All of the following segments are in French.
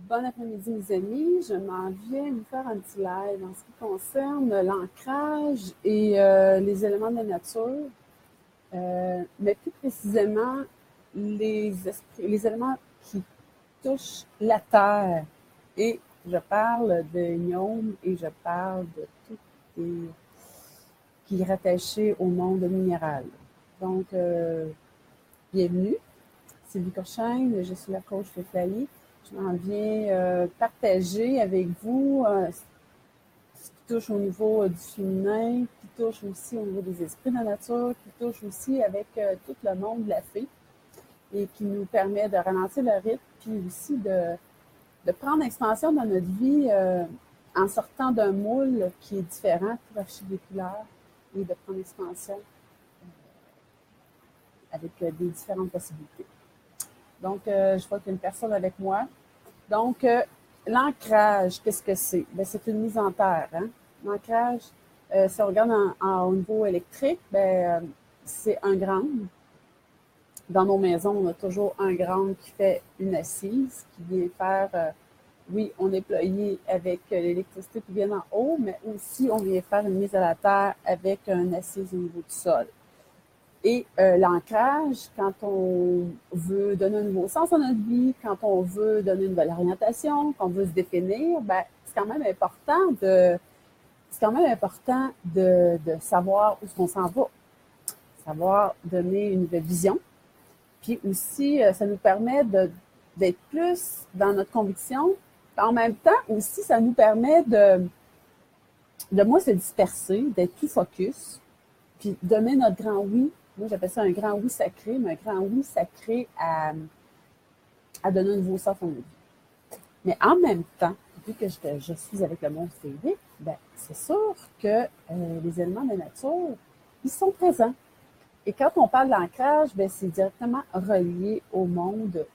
Bon après-midi, mes amis. Je m'en viens vous faire un petit live en ce qui concerne l'ancrage et les éléments de la nature, mais plus précisément les éléments qui touchent la terre. Et je parle de gnomes et je parle de tout qui est rattaché au monde minéral. Donc, bienvenue. Sylvie Courchaine, je suis la coach FEFLAI. Je m'en viens partager avec vous ce qui touche au niveau du féminin, qui touche aussi au niveau des esprits de la nature, qui touche aussi avec tout le monde de la fée et qui nous permet de ralentir le rythme, puis aussi de prendre expansion dans notre vie en sortant d'un moule qui est différent pour archiviculaire et de prendre expansion avec des différentes possibilités. Donc, je vois qu'il y a une personne avec moi. Donc, l'ancrage, qu'est-ce que c'est? Ben, c'est une mise en terre. Hein? L'ancrage, si on regarde au niveau électrique, ben, c'est un ground. Dans nos maisons, on a toujours un ground qui fait une assise, qui vient faire, oui, on est ployé avec l'électricité qui vient en haut, mais aussi on vient faire une mise à la terre avec une assise au niveau du sol. Et l'ancrage, quand on veut donner un nouveau sens à notre vie, quand on veut donner une nouvelle orientation, quand on veut se définir, ben, c'est quand même important de savoir où on s'en va, savoir donner une nouvelle vision. Puis aussi, ça nous permet d'être plus dans notre conviction. En même temps, aussi, ça nous permet de moins se disperser, d'être plus focus, puis donner notre grand oui. Moi, j'appelle ça un grand oui sacré, mais un grand oui sacré à donner un nouveau sens à notre vie. Mais en même temps, vu que je suis avec le monde féerique, ben, c'est sûr que les éléments de la nature, ils sont présents. Et quand on parle d'ancrage, ben, c'est directement relié au monde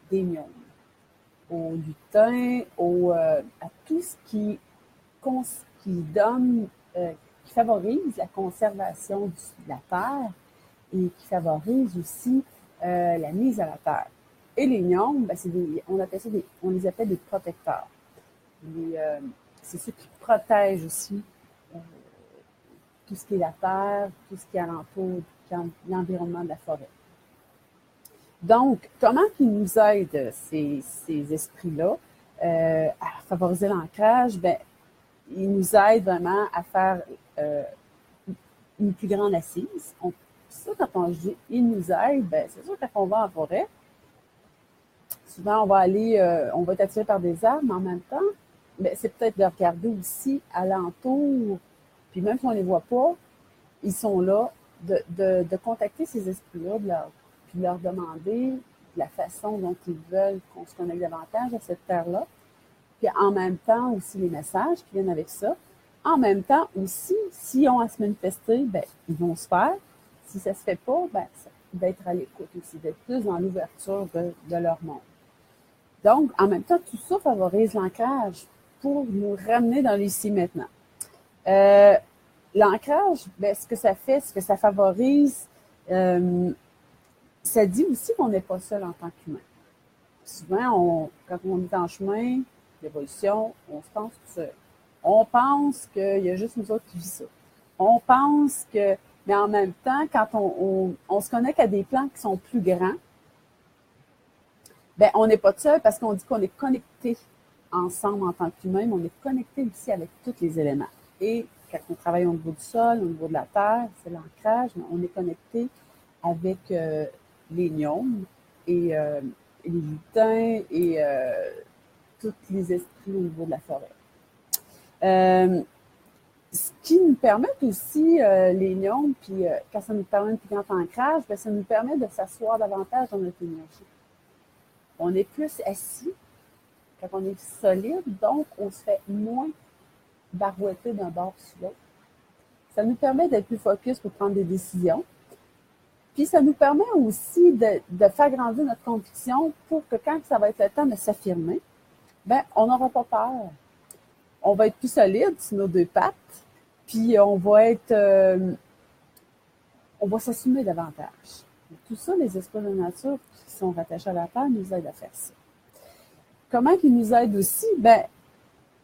des gnomes, au lutin, à tout ce qui donne, qui favorise la conservation de la terre et qui favorise aussi la mise à la terre. Et les gnomes, ben, on les appelle des protecteurs. C'est ceux qui protègent aussi tout ce qui est la terre, tout ce qui est alentour, l'environnement de la forêt. Donc, comment ils nous aident, ces esprits-là, à favoriser l'ancrage? Ben, ils nous aident vraiment à faire une plus grande assise. Ça, quand on dit « ils nous aident », ben, c'est sûr que quand on va en forêt, souvent on va être attiré par des arbres, mais en même temps, ben, c'est peut-être de regarder aussi alentour, puis même si on ne les voit pas, ils sont là, de contacter ces esprits-là, puis de leur demander la façon dont ils veulent qu'on se connecte davantage à cette terre-là. Puis en même temps aussi les messages qui viennent avec ça. En même temps aussi, s'ils ont à se manifester, ben, ils vont se faire. Si ça se fait pas, ben, d'être à l'écoute aussi, d'être plus dans l'ouverture de leur monde. Donc, en même temps, tout ça favorise l'ancrage pour nous ramener dans l'ici maintenant. L'ancrage, ben, ce que ça fait, ce que ça favorise, ça dit aussi qu'on n'est pas seul en tant qu'humain. Souvent, quand on est en chemin d'évolution, on se pense tout seul. On pense qu'il y a juste nous autres qui vivent ça. On pense que, mais en même temps, quand on se connecte à des plans qui sont plus grands, ben, on n'est pas seul parce qu'on dit qu'on est connecté ensemble en tant qu'humain, mais on est connecté aussi avec tous les éléments. Et quand on travaille au niveau du sol, au niveau de la terre, c'est l'ancrage, mais on est connecté avec les gnomes et les lutins et tous les esprits au niveau de la forêt. Ce qui nous permet aussi, les gnomes, puis quand ça nous permet un plus grand ancrage, ben, ça nous permet de s'asseoir davantage dans notre énergie. On est plus assis quand on est solide, donc on se fait moins barouetter d'un bord sur l'autre. Ça nous permet d'être plus focus pour prendre des décisions. Puis ça nous permet aussi de faire grandir notre conviction pour que quand ça va être le temps de s'affirmer, ben, on n'aura pas peur. On va être plus solide sur nos deux pattes, puis on va s'assumer davantage. Tout ça, les esprits de la nature qui sont rattachés à la terre nous aident à faire ça. comment il nous aide aussi? Ben,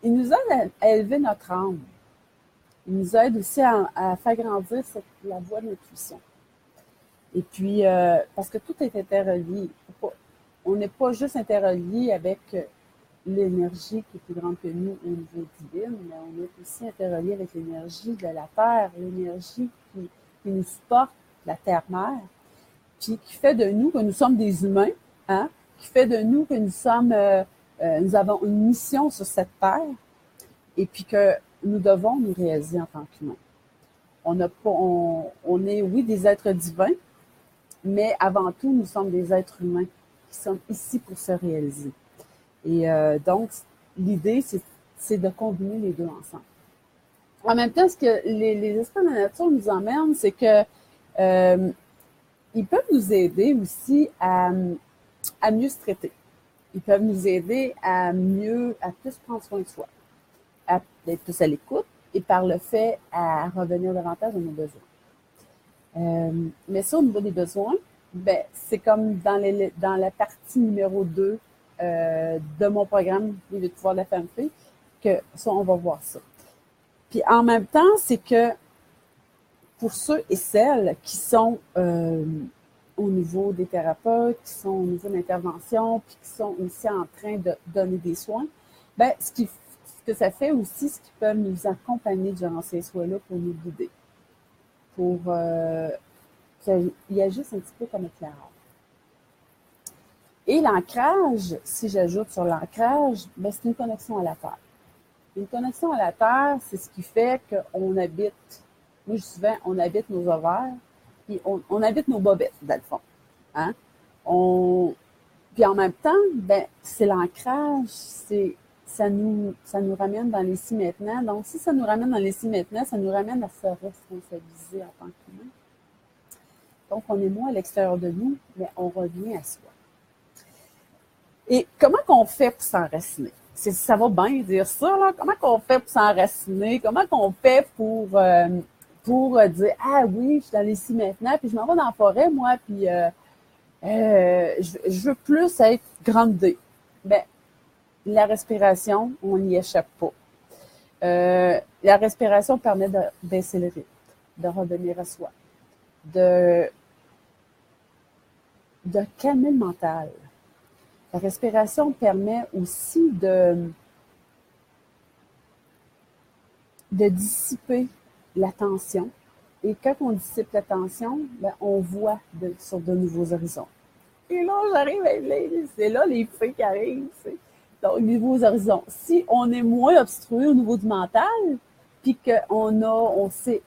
il nous aide à élever notre âme. Il nous aide aussi à faire grandir la voie de l'intuition. Et puis, parce que tout est interrelié. On n'est pas juste interrelié avec l'énergie qui est plus grande que nous au niveau divin, mais on est aussi interrelié avec l'énergie de la Terre, l'énergie qui nous supporte, la Terre-Mère, puis qui fait de nous que nous sommes des humains, hein, qui fait de nous que nous avons une mission sur cette Terre, et puis que nous devons nous réaliser en tant qu'humains. On est, oui, des êtres divins, mais avant tout, nous sommes des êtres humains qui sommes ici pour se réaliser. Et donc, l'idée, c'est de combiner les deux ensemble. En même temps, ce que les esprits de la nature nous emmènent, c'est que ils peuvent nous aider aussi à mieux se traiter. Ils peuvent nous aider à plus prendre soin de soi, à être plus à l'écoute et par le fait à revenir davantage à nos besoins. Mais ça, au niveau des besoins, ben, c'est comme dans la partie numéro 2 de mon programme Les 8 pouvoirs de la femme fée, que ça, on va voir ça. Puis en même temps, c'est que pour ceux et celles qui sont au niveau des thérapeutes, qui sont au niveau de l'intervention, puis qui sont aussi en train de donner des soins, ben ce que ça fait aussi, c'est qu'ils peuvent nous accompagner durant ces soins-là pour nous guider, pour qu'il y a juste un petit peu comme éclairage. Et l'ancrage, si j'ajoute sur l'ancrage, ben c'est une connexion à la Terre. Une connexion à la Terre, c'est ce qui fait qu'on habite, moi je dis souvent, on habite nos ovaires, puis on habite nos bobettes, dans le fond. Hein? Puis en même temps, ben, c'est l'ancrage, ça nous ramène dans l'ici maintenant. Donc, si ça nous ramène dans l'ici maintenant, ça nous ramène à se responsabiliser en tant qu'humain. Donc, on est moins à l'extérieur de nous, mais on revient à soi. Et comment qu'on fait pour s'enraciner? Ça va bien dire ça, là. Comment qu'on fait pour s'enraciner? Comment qu'on fait pour dire « Ah oui, je suis dans l'ici maintenant, puis je m'en vais dans la forêt, moi, puis je veux plus être groundée. » Ben, la respiration, on n'y échappe pas. La respiration permet de baisser le rythme, de revenir à soi, de calmer le mental. La respiration permet aussi de dissiper la tension. Et quand on dissipe la tension, ben, on voit sur de nouveaux horizons. Et là, c'est là les fées qui arrivent. Donc, nouveaux horizons. Si on est moins obstrué au niveau du mental, puis qu'on s'est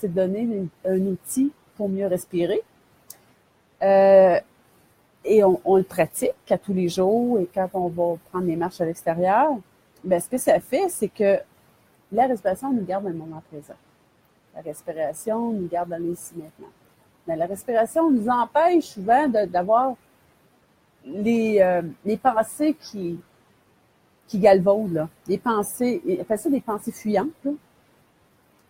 donné un outil pour mieux respirer, et on le pratique à tous les jours, et quand on va prendre des marches à l'extérieur, ben, ce que ça fait, c'est que la respiration nous garde dans le moment présent. La respiration nous garde dans l'ici maintenant. Mais la respiration nous empêche souvent d'avoir les pensées qui galvaudent, là. Les pensées, on appelle ça des pensées fuyantes, là.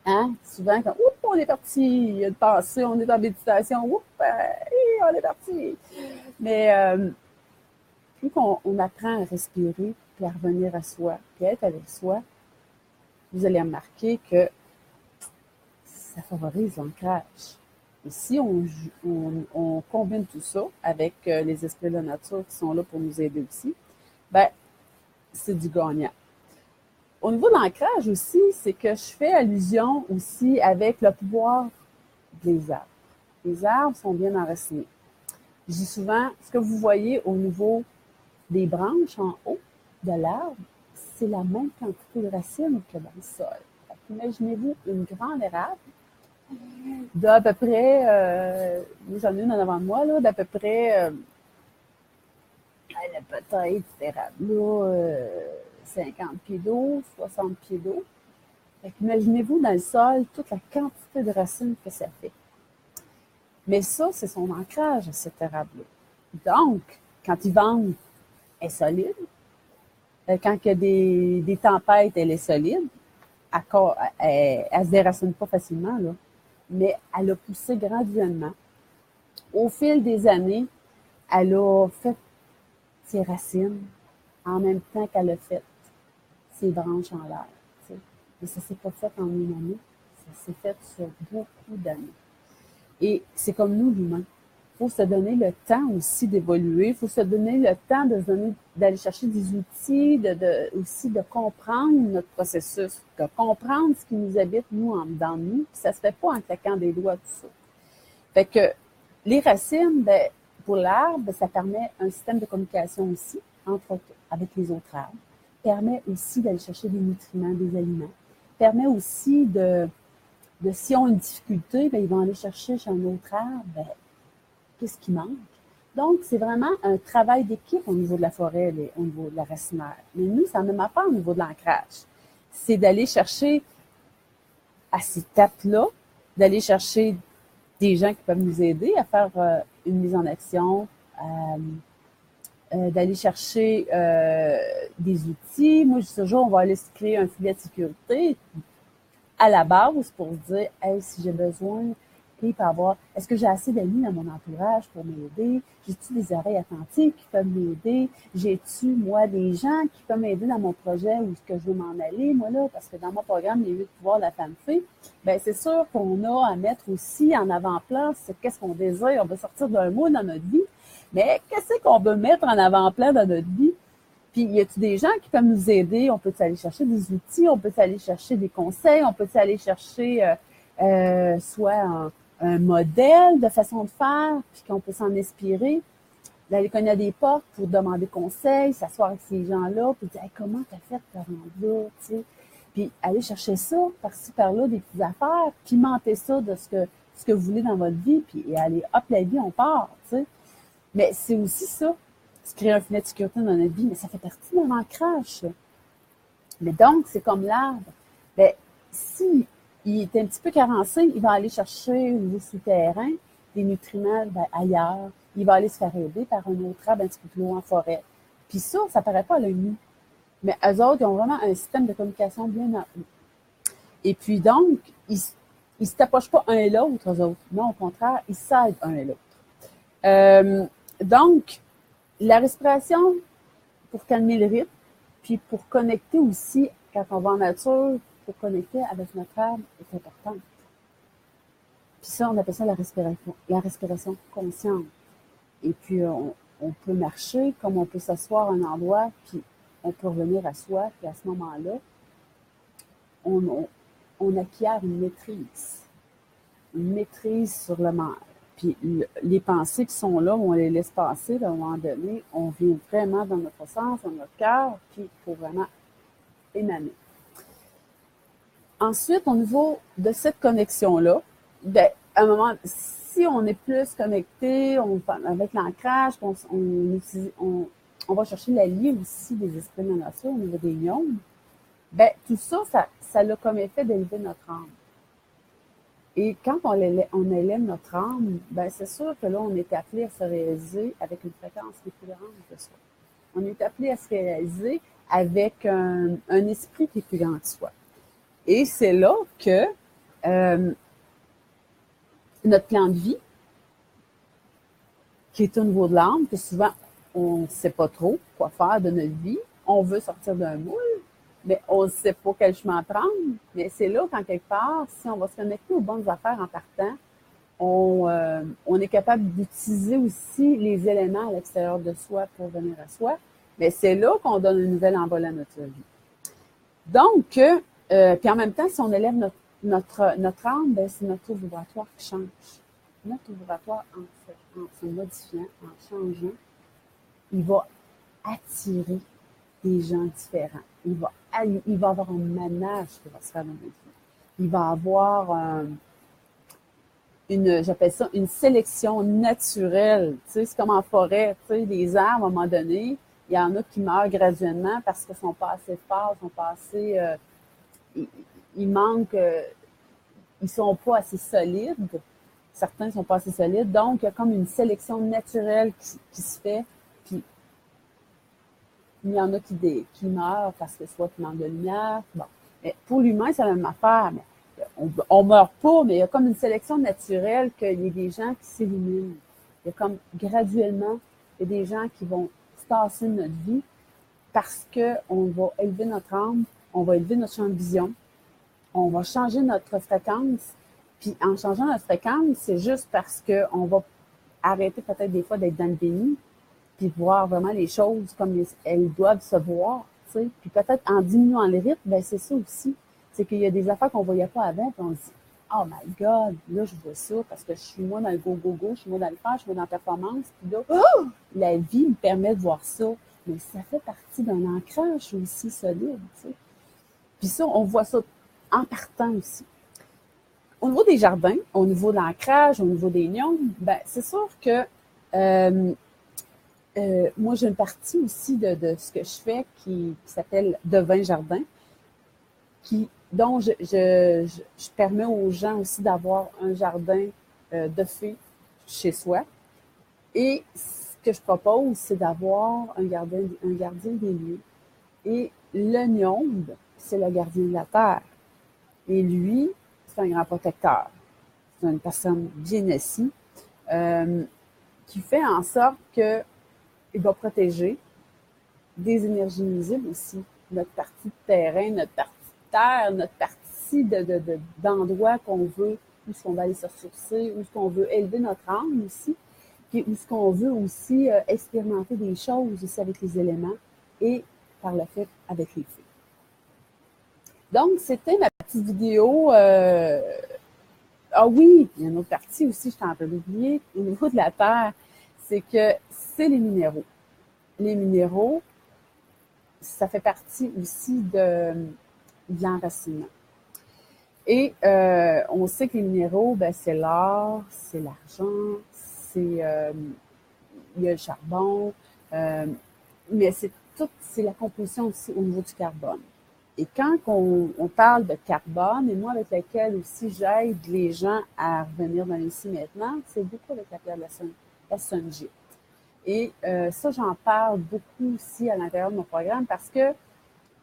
Hein? Souvent, quand on est parti, il y a une pensée, on est en méditation, on est parti. Mais plus qu'on apprend à respirer, puis à revenir à soi, puis à être avec soi, vous allez remarquer que ça favorise l'ancrage. Et si on combine tout ça avec les esprits de la nature qui sont là pour nous aider aussi, ben c'est du gagnant. Au niveau de l'ancrage aussi, c'est que je fais allusion aussi avec le pouvoir des arbres. Les arbres sont bien enracinés. Je dis souvent, ce que vous voyez au niveau des branches en haut de l'arbre, c'est la même quantité de racines que dans le sol. Imaginez-vous une grande érable d'à peu près, j'en ai une en avant de moi, là, d'à peu près, elle a peut-être, cette érable-là, 50 pieds d'eau, 60 pieds d'eau. Imaginez-vous dans le sol toute la quantité de racines que ça fait. Mais ça, c'est son ancrage à cette érable-là. Donc, quand ils vendent, elle est solide. Quand il y a des tempêtes, elle est solide. Elle ne se déracine pas facilement, là. Mais elle a poussé graduellement. Au fil des années, elle a fait ses racines. en même temps qu'elle a fait ses branches en l'air. Tu sais. Mais ça ne s'est pas fait en une année, ça s'est fait sur beaucoup d'années. Et c'est comme nous, l'humain. Il faut se donner le temps aussi d'évoluer, il faut se donner le temps d'aller chercher des outils, aussi de comprendre notre processus, de comprendre ce qui nous habite, nous, en dedans de nous. Puis ça se fait pas en claquant des doigts, tout ça. Fait que les racines, ben, pour l'arbre, ça permet un système de communication aussi avec les autres arbres, permet aussi d'aller chercher des nutriments, des aliments, permet aussi si on a une difficulté, ben, ils vont aller chercher chez un autre arbre, ben, qu'est-ce qui manque? Donc, c'est vraiment un travail d'équipe au niveau de la forêt, au niveau de la racinaire. Mais nous, ça ne m'a pas au niveau de l'ancrage. C'est d'aller chercher à ces étapes-là, d'aller chercher des gens qui peuvent nous aider à faire une mise en action, d'aller chercher des outils. Moi, je dis toujours, on va aller se créer un filet de sécurité à la base pour se dire, hey, si j'ai besoin, puis avoir, est-ce que j'ai assez d'amis dans mon entourage pour m'aider? J'ai-tu des oreilles attentives qui peuvent m'aider? J'ai-tu, moi, des gens qui peuvent m'aider dans mon projet ou ce que je veux m'en aller, moi, là? Parce que dans mon programme, les 8 pouvoirs de la femme fée, ben c'est sûr qu'on a à mettre aussi en avant-plan, c'est qu'est-ce qu'on désire. On veut sortir d'un mot dans notre vie, mais qu'est-ce qu'on veut mettre en avant-plan dans notre vie? Puis, y a-t-il des gens qui peuvent nous aider? On peut aller chercher des outils, on peut aller chercher des conseils, on peut aller chercher soit un modèle de façon de faire, puis qu'on peut s'en inspirer, d'aller cogner à des portes pour demander conseil, s'asseoir avec ces gens-là, puis dire hey, comment t'as fait pour rendre là, tu sais. Puis aller chercher ça, par-ci, par-là, des petites affaires, pimenter ça de ce que vous voulez dans votre vie, puis aller, hop, la vie, on part, tu sais. Mais c'est aussi ça, se créer un filet de sécurité dans notre vie, mais ça fait partie de l'ancrage, ça. Mais donc, c'est comme l'arbre. Ben, si il est un petit peu carencé, il va aller chercher au niveau souterrain des nutriments ailleurs. Il va aller se faire aider par un autre arbre un petit peu plus loin en forêt. Puis ça paraît pas à l'œil nu. Mais eux autres, ils ont vraiment un système de communication bien à eux. Et puis donc, ils se tapochent pas un et l'autre, eux autres. Non, au contraire, ils s'aident un et l'autre. Donc, la respiration, pour calmer le rythme, puis pour connecter aussi, quand on va en nature, pour connecter avec notre âme est importante. Puis ça, on appelle ça la respiration consciente. Et puis, on peut marcher comme on peut s'asseoir à un endroit, puis on peut revenir à soi, puis à ce moment-là, on acquiert une maîtrise sur le mal. Puis les pensées qui sont là, on les laisse passer, à un moment donné, on vient vraiment dans notre sens, dans notre cœur, puis il faut vraiment émaner. Ensuite, au niveau de cette connexion-là, ben, à un moment, si on est plus connecté avec l'ancrage, on va chercher l'allié aussi des esprits de la nature au niveau des iones, ben, tout ça a comme effet d'élever notre âme. Et quand on élève notre âme, ben, c'est sûr que là, on est appelé à se réaliser avec une fréquence qui est plus grande que soi. On est appelé à se réaliser avec un esprit qui est plus grand que soi. Et c'est là que notre plan de vie, qui est au niveau de l'âme, que souvent, on ne sait pas trop quoi faire de notre vie. On veut sortir d'un moule, mais on ne sait pas quel chemin prendre. Mais c'est là, quand quelque part, si on va se connecter aux bonnes affaires en partant, on est capable d'utiliser aussi les éléments à l'extérieur de soi pour venir à soi. Mais c'est là qu'on donne un nouvel envol à notre vie. Donc, puis en même temps, si on élève notre âme, ben, c'est notre taux vibratoire qui change. Notre taux vibratoire, en se modifiant, en changeant, il va attirer des gens différents. Il va avoir un manage qui va se faire dans notre vie. Il va avoir j'appelle ça une sélection naturelle. Tu sais, c'est comme en forêt, tu sais, les arbres, à un moment donné, il y en a qui meurent graduellement parce qu'ils sont pas assez forts, sont pas assez, ils manquent, ils sont pas assez solides. Certains sont pas assez solides. Donc, il y a comme une sélection naturelle qui se fait. Puis, il y en a qui meurent parce que soit qu'ils manquent de lumière. Bon. Mais pour l'humain, c'est la même affaire. Mais on meurt pas, mais il y a comme une sélection naturelle qu'il y a des gens qui s'éliminent. Il y a comme graduellement, il y a des gens qui vont se tasser de notre vie parce qu'on va élever notre âme, on va élever notre champ de vision, on va changer notre fréquence. Puis en changeant notre fréquence, c'est juste parce qu'on va arrêter peut-être des fois d'être dans le déni, puis voir vraiment les choses comme elles doivent se voir, tu sais. Puis peut-être en diminuant le rythme, ben c'est ça aussi. C'est qu'il y a des affaires qu'on ne voyait pas avant, puis on se dit « Oh my God, là, je vois ça parce que je suis moi dans le go-go-go, je suis moi dans le faire, je suis moi dans la performance. » Puis là, oh! La vie me permet de voir ça. Mais ça fait partie d'un ancrage aussi solide, tu sais. Puis ça, on voit ça en partant aussi. Au niveau des jardins, au niveau de l'ancrage, au niveau des nions, ben c'est sûr que moi, j'ai une partie aussi de ce que je fais qui s'appelle Devin Jardin, dont je permets aux gens aussi d'avoir un jardin de fées chez soi. Et ce que je propose, c'est d'avoir un gardien des lieux. Et le gnome, c'est le gardien de la terre. Et lui, c'est un grand protecteur. C'est une personne bien assise qui fait en sorte qu'il va protéger des énergies nuisibles aussi. Notre partie de terrain, notre partie de terre, notre partie d'endroit qu'on veut, où est-ce qu'on va aller se ressourcer, où est-ce qu'on veut élever notre âme aussi, puis où est-ce qu'on veut aussi expérimenter des choses aussi avec les éléments et par le fait avec les fées. Donc, c'était ma petite vidéo. Ah oui, il y a une autre partie aussi, je t'en peux l'oublier, au niveau de la terre, c'est que c'est les minéraux. Les minéraux, ça fait partie aussi de l'enracinement. Et on sait que les minéraux, ben, c'est l'or, c'est l'argent, il y a le charbon, mais c'est la composition aussi au niveau du carbone. Et quand on parle de carbone, et moi avec laquelle aussi j'aide les gens à revenir dans l'ici maintenant, c'est beaucoup avec la pierre de la sunjite. Et ça, j'en parle beaucoup aussi à l'intérieur de mon programme parce que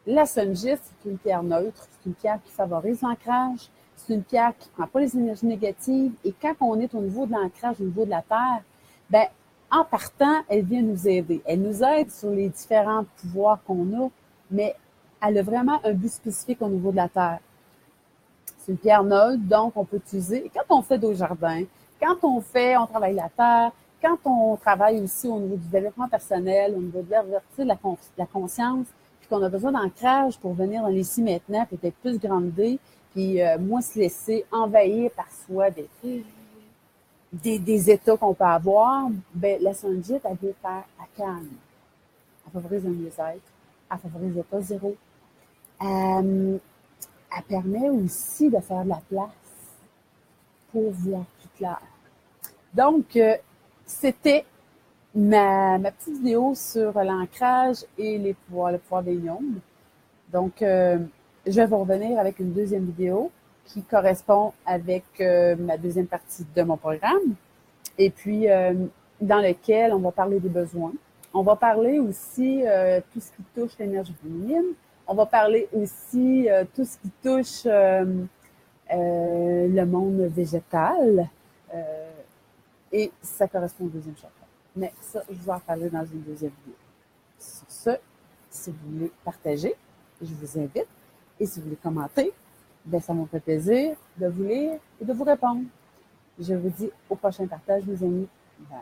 la sunjite, c'est une pierre neutre, c'est une pierre qui favorise l'ancrage, c'est une pierre qui ne prend pas les énergies négatives. Et quand on est au niveau de l'ancrage, au niveau de la terre, ben en partant, elle vient nous aider. Elle nous aide sur les différents pouvoirs qu'on a, mais elle a vraiment un but spécifique au niveau de la terre. C'est une pierre neutre, donc on peut utiliser. Et quand on fait des jardins, quand on travaille la terre, quand on travaille aussi au niveau du développement personnel, au niveau de l'ouverture de la conscience, puis qu'on a besoin d'ancrage pour venir dans l'ici maintenant, puis être plus grandé, puis moins se laisser envahir par soi des états qu'on peut avoir, ben la sunjite, elle veut faire à calme. Elle favorise un mieux-être, elle favorise l'état zéro. Elle permet aussi de faire de la place pour voir plus clair. Donc, c'était ma petite vidéo sur l'ancrage et le pouvoir des gnomes. Donc, je vais vous revenir avec une deuxième vidéo qui correspond avec ma deuxième partie de mon programme. Et puis, dans lequel on va parler des besoins. On va parler aussi tout ce qui touche l'énergie féminine. On va parler aussi tout ce qui touche le monde végétal. Et ça correspond au deuxième chapitre. Mais ça, je vais en parler dans une deuxième vidéo. Sur ce, si vous voulez partager, je vous invite. Et si vous voulez commenter, ben ça me fait plaisir de vous lire et de vous répondre. Je vous dis au prochain partage, mes amis. Bye.